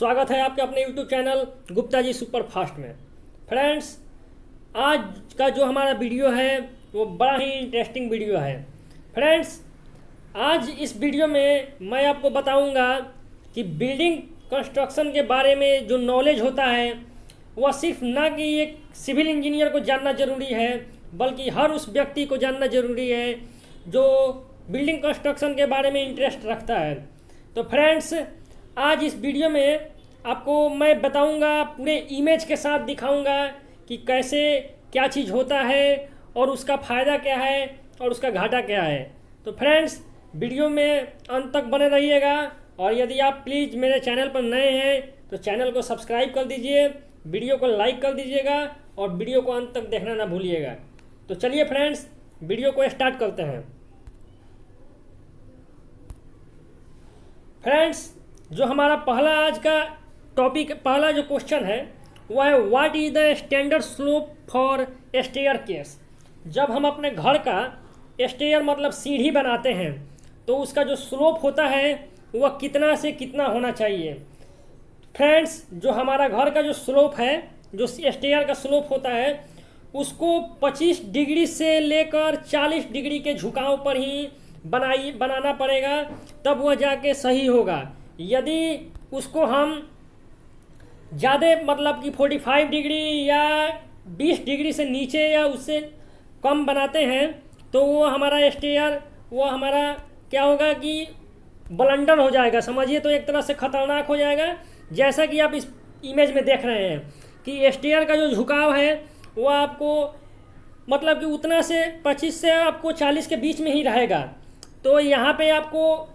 स्वागत है आपके अपने YouTube channel Gupta ji super fast में। फ्रेंड्स, आज का जो हमारा वीडियो है वो बड़ा ही इंटरेस्टिंग वीडियो है। फ्रेंड्स, आज इस वीडियो में मैं आपको बताऊंगा कि बिल्डिंग कंस्ट्रक्शन के बारे में जो नॉलेज होता है वह सिर्फ ना कि एक सिविल इंजीनियर को जानना ज़रूरी है, बल्कि हर उस व्यक्ति को जानना ज़रूरी है जो बिल्डिंग कंस्ट्रक्शन के बारे में इंटरेस्ट रखता है। तो फ्रेंड्स, आज इस वीडियो में आपको मैं बताऊंगा, पूरे इमेज के साथ दिखाऊंगा कि कैसे क्या चीज़ होता है और उसका फ़ायदा क्या है और उसका घाटा क्या है। तो फ्रेंड्स, वीडियो में अंत तक बने रहिएगा और यदि आप प्लीज़ मेरे चैनल पर नए हैं तो चैनल को सब्सक्राइब कर दीजिए, वीडियो को लाइक कर दीजिएगा और वीडियो को अंत तक देखना ना भूलिएगा। तो चलिए फ्रेंड्स, वीडियो को स्टार्ट करते हैं। फ्रेंड्स, जो हमारा पहला आज का टॉपिक, पहला जो क्वेश्चन है वह है what is the standard slope for staircase. जब हम अपने घर का स्टेयर मतलब सीढ़ी बनाते हैं तो उसका जो स्लोप होता है वह कितना से कितना होना चाहिए। फ्रेंड्स, जो हमारा घर का जो स्लोप है, जो स्टेयर का स्लोप होता है, उसको 25 डिग्री से लेकर 40 डिग्री के झुकाव पर ही बनाना पड़ेगा, तब वह जाके सही होगा। यदि उसको हम ज़्यादा मतलब कि 45 डिग्री या 20 डिग्री से नीचे या उससे कम बनाते हैं तो वो हमारा स्टेयर, वो हमारा क्या होगा कि ब्लंडर हो जाएगा, समझिए। तो एक तरह से ख़तरनाक हो जाएगा। जैसा कि आप इस इमेज में देख रहे हैं कि स्टेयर का जो झुकाव है वो आपको मतलब कि उतना से 25 से आपको 40 के बीच में ही रहेगा। तो यहाँ पे आपको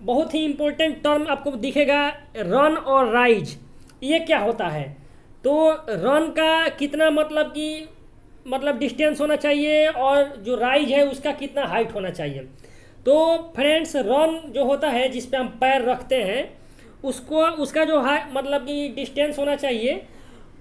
बहुत ही इम्पोर्टेंट टर्म आपको दिखेगा, रन और राइज। ये क्या होता है? तो रन का कितना मतलब डिस्टेंस होना चाहिए और जो राइज है उसका कितना हाइट होना चाहिए। तो फ्रेंड्स, रन जो होता है जिस पे हम पैर रखते हैं उसका जो मतलब कि डिस्टेंस होना चाहिए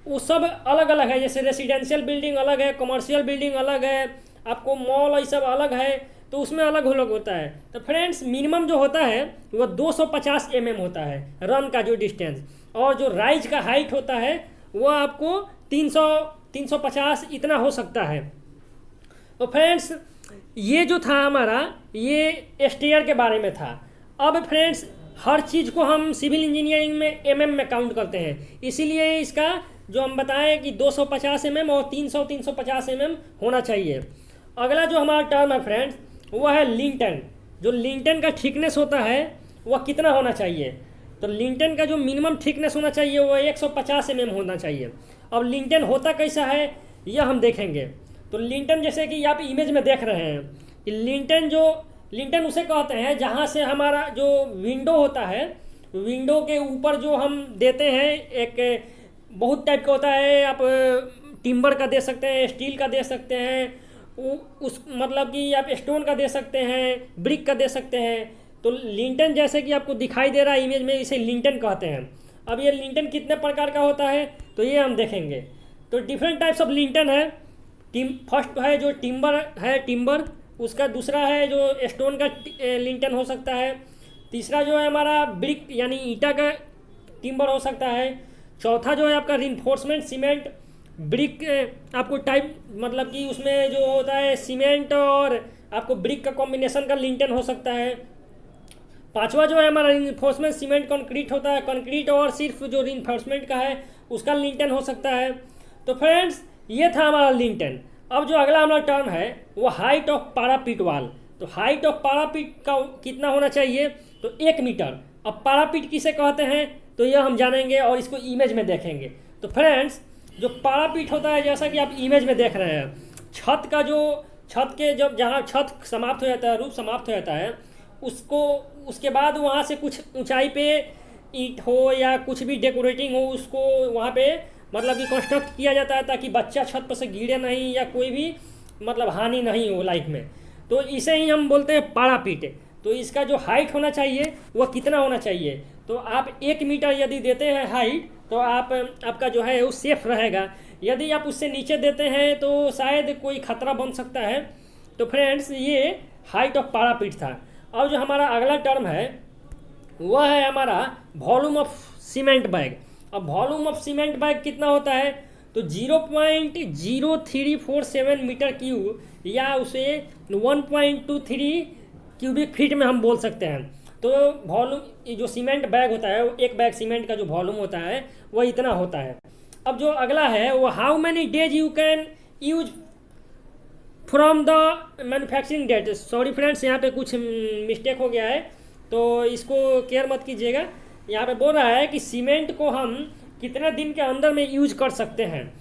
वो सब अलग अलग है। जैसे रेसिडेंशियल बिल्डिंग अलग है, कमर्शियल बिल्डिंग अलग है, आपको मॉल ये सब अलग है, तो उसमें अलग अलग होता है। तो फ्रेंड्स, मिनिमम जो होता है वह 250 mm होता है रन का जो डिस्टेंस, और जो राइज का हाइट होता है वह आपको 350 इतना हो सकता है। तो फ्रेंड्स, ये जो था हमारा, ये स्टेयर के बारे में था। अब फ्रेंड्स, हर चीज़ को हम सिविल इंजीनियरिंग में mm में काउंट करते हैं, इसीलिए इसका जो हम बताएं कि 250 mm और 350 mm होना चाहिए। अगला जो हमारा टर्म है फ्रेंड्स वह है लिंटन। जो लिंटन का थिकनेस होता है वह कितना होना चाहिए? तो लिंटन का जो मिनिमम थिकनेस होना चाहिए वह 150 mm होना चाहिए। अब लिंटन होता कैसा है यह हम देखेंगे। तो लिंटन, जैसे कि आप इमेज में देख रहे हैं कि लिंटन उसे कहते हैं जहाँ से हमारा जो विंडो होता है, विंडो के ऊपर जो हम देते हैं, एक बहुत टाइप का होता है, आप टिम्बर का दे सकते हैं, स्टील का दे सकते हैं, उस मतलब कि आप स्टोन का दे सकते हैं, ब्रिक का दे सकते हैं। तो लिंटन जैसे कि आपको दिखाई दे रहा है इमेज में, इसे लिंटन कहते हैं। अब ये लिंटन कितने प्रकार का होता है तो ये हम देखेंगे। तो डिफरेंट टाइप्स ऑफ लिंटन है। फर्स्ट है जो टिम्बर, उसका दूसरा है जो स्टोन का लिंटन हो सकता है, तीसरा जो है हमारा ब्रिक यानी ईंटा का टिम्बर हो सकता है, चौथा जो है आपका रिइंफोर्समेंट सीमेंट ब्रिक आपको टाइप मतलब कि उसमें जो होता है सीमेंट और आपको ब्रिक का कॉम्बिनेशन का लिंटन हो सकता है, पांचवा जो है हमारा रिइंफोर्समेंट सीमेंट कंक्रीट होता है, कंक्रीट और सिर्फ जो रिइंफोर्समेंट का है उसका लिंटन हो सकता है। तो फ्रेंड्स, ये था हमारा लिंटन। अब जो अगला हमारा टर्म है वो हाइट ऑफ पारापीट वाल। तो हाइट ऑफ पारापीट का कितना होना चाहिए? तो 1 मीटर। अब पारापीट किसे कहते हैं तो यह हम जानेंगे और इसको इमेज में देखेंगे। तो फ्रेंड्स, जो पारापीट होता है जैसा कि आप इमेज में देख रहे हैं, छत के जब जहाँ छत समाप्त हो जाता है, रूफ समाप्त हो जाता है, उसके बाद वहाँ से कुछ ऊंचाई पे ईंट हो या कुछ भी डेकोरेटिंग हो, उसको वहाँ पे मतलब कि कंस्ट्रक्ट किया जाता है ताकि बच्चा छत पर से गिरे नहीं या कोई भी मतलब हानि नहीं हो लाइफ में। तो इसे ही हम बोलते हैं पारापीट। तो इसका जो हाइट होना चाहिए वह कितना होना चाहिए? तो आप 1 मीटर यदि देते हैं हाइट तो आपका जो है वो सेफ रहेगा। यदि आप उससे नीचे देते हैं तो शायद कोई खतरा बन सकता है। तो फ्रेंड्स, ये हाइट ऑफ पारापीट था। अब जो हमारा अगला टर्म है वह है हमारा वॉल्यूम ऑफ सीमेंट बैग। अब वॉल्यूम ऑफ सीमेंट बैग कितना होता है, तो 0.0347 मीटर क्यूब, या उसे 1.23 क्यूबिक फीट में हम बोल सकते हैं। तो वॉल्यूम जो सीमेंट बैग होता है, एक बैग सीमेंट का जो वॉल्यूम होता है वो इतना होता है। अब जो अगला है वो how many days you can use from the manufacturing date. Sorry friends, यहाँ पे कुछ मिस्टेक हो गया है, तो इसको केयर मत कीजिएगा। यहाँ पे बोल रहा है कि सीमेंट को हम कितने दिन के अंदर में यूज कर सकते हैं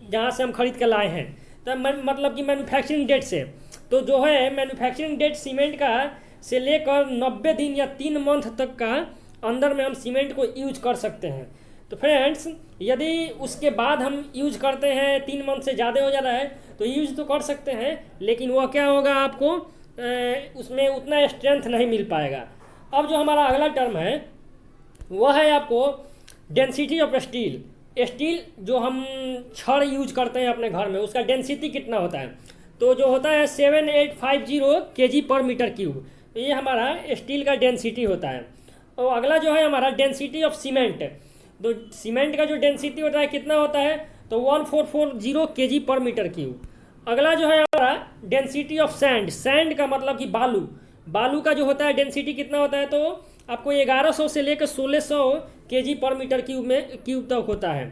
जहाँ से हम खरीद के लाए हैं, तो मतलब कि मैन्युफैक्चरिंग डेट से। तो जो है मैन्युफैक्चरिंग डेट सीमेंट का से लेकर 90 दिन या 3 मंथ तक का अंदर में हम सीमेंट को यूज कर सकते हैं। तो फ्रेंड्स, यदि उसके बाद हम यूज करते हैं 3 मंथ से ज़्यादा हो जा रहा है तो यूज तो कर सकते हैं, लेकिन वह क्या होगा, आपको उसमें उतना स्ट्रेंथ नहीं मिल पाएगा। अब जो हमारा अगला टर्म है वह है आपको डेंसिटी ऑफ स्टील। स्टील जो हम छड़ यूज करते हैं अपने घर में, उसका डेंसिटी कितना होता है, तो जो होता है 7850 kg पर मीटर क्यूब, ये हमारा स्टील का डेंसिटी होता है। और अगला जो है हमारा डेंसिटी ऑफ सीमेंट, तो सीमेंट का जो डेंसिटी होता है कितना होता है, तो 1440 kg पर मीटर क्यूब। अगला जो है हमारा डेंसिटी ऑफ सैंड, सैंड का मतलब कि बालू, बालू का जो होता है डेंसिटी कितना होता है, तो आपको 1100 से लेकर 1600 kg पर मीटर क्यूब तक होता है।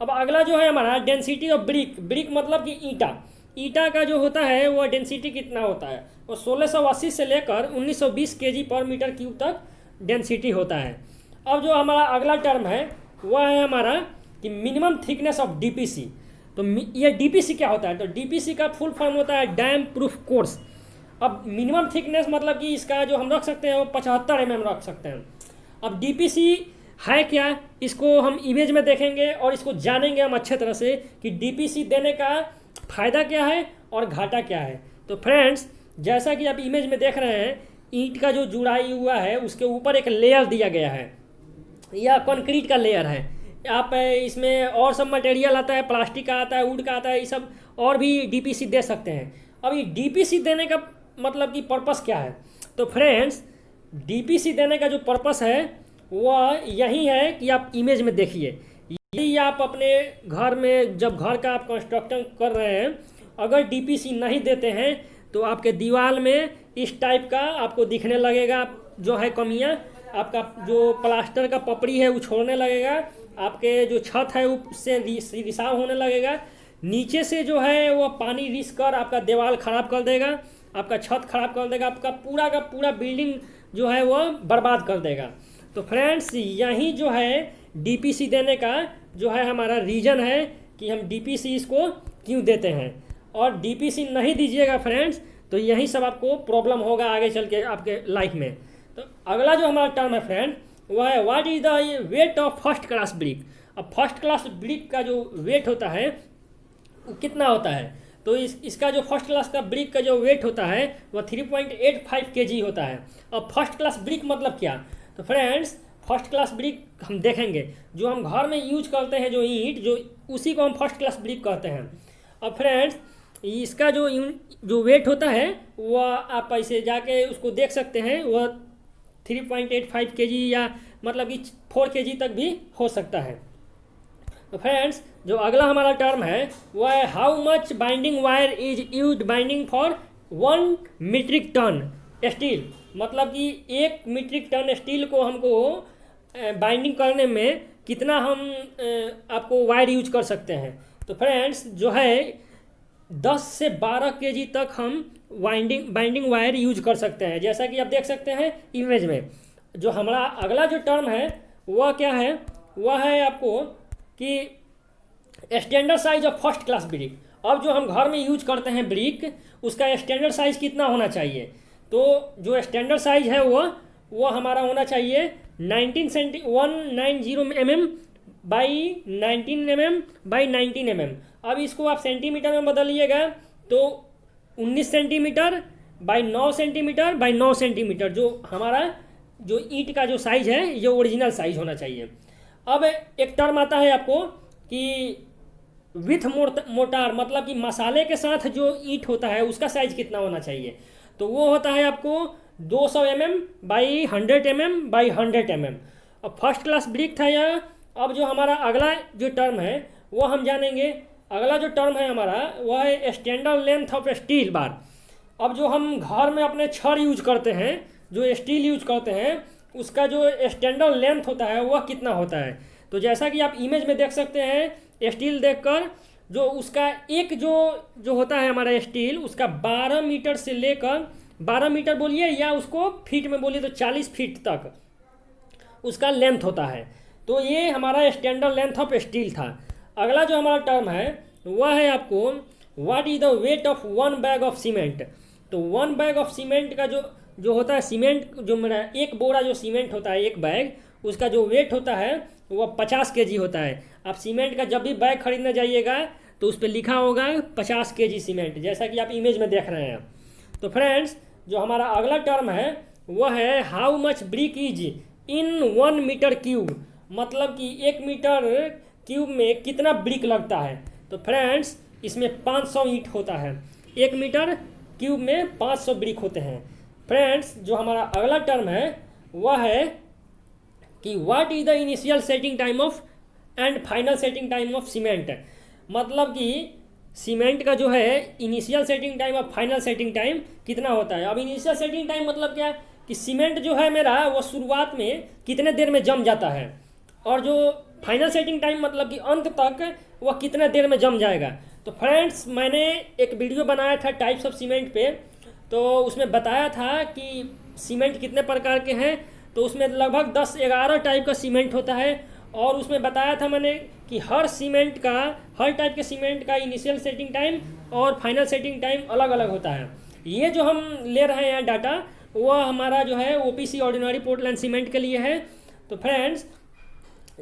अब अगला जो है हमारा डेंसिटी ऑफ ब्रिक, ब्रिक मतलब कि ईंटा, ईंटा का जो होता है वह डेंसिटी कितना होता है, वो 1680 से लेकर 1920 kg पर मीटर क्यूब तक डेंसिटी होता है। अब जो हमारा अगला टर्म है वह है हमारा कि मिनिमम थिकनेस ऑफ डीपीसी। तो ये डीपीसी क्या होता है, तो डीपीसी का फुल फॉर्म होता है डैम प्रूफ कोर्स। अब मिनिमम थिकनेस मतलब कि इसका जो हम रख सकते हैं वो 75 mm रख सकते हैं। अब डीपीसी है क्या, इसको हम इमेज में देखेंगे और इसको जानेंगे हम अच्छे तरह से कि डीपीसी देने का फ़ायदा क्या है और घाटा क्या है। तो फ्रेंड्स, जैसा कि आप इमेज में देख रहे हैं, ईंट का जो जुड़ाई हुआ है उसके ऊपर एक लेयर दिया गया है, या कंक्रीट का लेयर है। आप इसमें और सब मटेरियल आता है, प्लास्टिक का आता है, वुड का आता है, ये सब और भी डीपीसी दे सकते हैं। अब ये डीपीसी देने का मतलब कि पर्पस क्या है, तो फ्रेंड्स डीपीसी देने का जो पर्पस है वह यही है कि आप इमेज में देखिए, यदि आप अपने घर में जब घर का आप कंस्ट्रक्शन कर रहे हैं, अगर डीपीसी नहीं देते हैं तो आपके दीवार में इस टाइप का आपको दिखने लगेगा जो है कमियां, आपका जो प्लास्टर का पपड़ी है वो छोड़ने लगेगा, आपके जो छत है उससे रिसाव होने लगेगा, नीचे से जो है वो पानी रिस कर आपका दीवार खराब कर देगा, आपका छत खराब कर देगा, आपका पूरा का पूरा बिल्डिंग जो है वो बर्बाद कर देगा। तो फ्रेंड्स, यही जो है डीपीसी देने का जो है हमारा रीज़न है कि हम डीपीसी इसको क्यों देते हैं। और डीपीसी नहीं दीजिएगा फ्रेंड्स तो यही सब आपको प्रॉब्लम होगा आगे चल के आपके लाइफ में। तो अगला जो हमारा टर्म है फ्रेंड वह है what is the weight of first class brick. अब फर्स्ट क्लास ब्रिक का जो वेट होता है वो कितना होता है, तो इसका जो फर्स्ट क्लास का ब्रिक का जो वेट होता है वह 3.85 kg होता है। अब फर्स्ट क्लास ब्रिक मतलब क्या, तो फ्रेंड्स फर्स्ट क्लास ब्रिक हम देखेंगे जो हम घर में यूज करते हैं जो ईंट, जो उसी को हम फर्स्ट क्लास ब्रिक कहते हैं। अब फ्रेंड्स इसका जो वेट होता है वह आप ऐसे जाके उसको देख सकते हैं, वह 3.85 kg या मतलब कि 4 kg तक भी हो सकता है। तो फ्रेंड्स जो अगला हमारा टर्म है वह है how much binding wire is used binding for 1 metric ton steel. मतलब कि 1 मीट्रिक टन स्टील को हमको बाइंडिंग करने में कितना हम आपको वायर यूज कर सकते हैं। तो फ्रेंड्स जो है 10 से 12 kg तक हम बाइंडिंग वायर यूज कर सकते हैं, जैसा कि आप देख सकते हैं इमेज में। जो हमारा अगला जो टर्म है वह क्या है, वह है आपको कि standard size of first class brick. अब जो हम घर में यूज करते हैं ब्रिक, उसका स्टैंडर्ड साइज कितना होना चाहिए, तो जो स्टैंडर्ड साइज है वो हमारा होना चाहिए 190 mm by 19 mm by 19 mm। अब इसको आप सेंटीमीटर में बदलिएगा तो 19 centimetre by 9 centimetre by 9 centimetre, जो हमारा जो ईंट का जो साइज है ये ओरिजिनल साइज होना चाहिए। अब एक टर्म आता है आपको कि विथ मोटार, मतलब कि मसाले के साथ जो ईंट होता है उसका साइज कितना होना चाहिए, तो वो होता है आपको 200 mm by 100 mm by 100 mm। अब फर्स्ट क्लास ब्रिक था यह। अब जो हमारा अगला जो टर्म है वो हम जानेंगे। अगला जो टर्म है हमारा वह है standard length of steel bar. अब जो हम घर में अपने छड़ यूज करते हैं, जो स्टील यूज करते हैं, उसका जो स्टैंडर्ड लेंथ होता है वह कितना होता है। तो जैसा कि आप इमेज में देख सकते हैं, स्टील देखकर जो उसका एक जो होता है हमारा स्टील, उसका 12 मीटर से लेकर 12 मीटर बोलिए या उसको फीट में बोलिए तो 40 फीट तक उसका लेंथ होता है। तो ये हमारा स्टैंडर्ड लेंथ ऑफ स्टील था। अगला जो हमारा टर्म है वह है आपको what is the weight of 1 bag of cement. तो 1 बैग ऑफ सीमेंट का जो होता है, सीमेंट जो मेरा एक बोरा जो सीमेंट होता है, एक बैग, उसका जो वेट होता है वह 50 केजी होता है। आप सीमेंट का जब भी बैग खरीदने जाइएगा तो उस पर लिखा होगा 50 केजी सीमेंट, जैसा कि आप इमेज में देख रहे हैं। तो फ्रेंड्स, जो हमारा अगला टर्म है वह है how much brick is in 1 metre cube. मतलब कि 1 मीटर क्यूब में कितना ब्रिक लगता है। तो फ्रेंड्स, इसमें 500 ईंट होता है। 1 मीटर क्यूब में 500 ब्रिक होते हैं। फ्रेंड्स, जो हमारा अगला टर्म है वह है कि what is the initial setting time of and final setting time of cement. मतलब कि सीमेंट का जो है इनिशियल सेटिंग टाइम और फाइनल सेटिंग टाइम कितना होता है। अब इनिशियल सेटिंग टाइम मतलब क्या कि सीमेंट जो है मेरा वो शुरुआत में कितने देर में जम जाता है, और जो फाइनल सेटिंग टाइम मतलब कि अंत तक वह कितने देर में जम जाएगा। तो फ्रेंड्स, मैंने एक वीडियो बनाया था टाइप्स ऑफ सीमेंट पे, तो उसमें बताया था कि सीमेंट कितने प्रकार के हैं। तो उसमें लगभग 10-11 टाइप का सीमेंट होता है, और उसमें बताया था मैंने कि हर टाइप के सीमेंट का इनिशियल सेटिंग टाइम और फाइनल सेटिंग टाइम अलग अलग होता है। ये जो हम ले रहे हैं डाटा वह हमारा जो है OPC ऑर्डिनरी पोर्टलैंड सीमेंट के लिए है। तो फ्रेंड्स,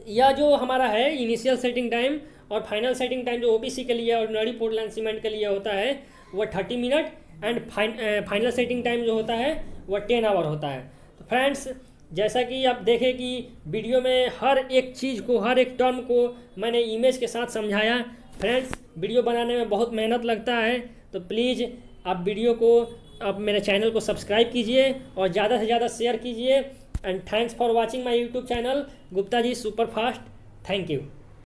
यह जो हमारा है इनिशियल सेटिंग टाइम और फाइनल सेटिंग टाइम जो OPC के लिए ऑर्डिनरी पोर्टलैंड सीमेंट के लिए होता है वह 30 minute, and final setting time जो होता है वह 10 आवर होता है। तो फ्रेंड्स, जैसा कि आप देखें कि वीडियो में हर एक चीज़ को, हर एक टर्म को मैंने इमेज के साथ समझाया। फ्रेंड्स, वीडियो बनाने में बहुत मेहनत लगता है, तो प्लीज़ आप वीडियो को, आप मेरे चैनल को सब्सक्राइब कीजिए और ज़्यादा से ज़्यादा शेयर कीजिए। And thanks for watching my YouTube channel Gupta ji super fast. Thank you.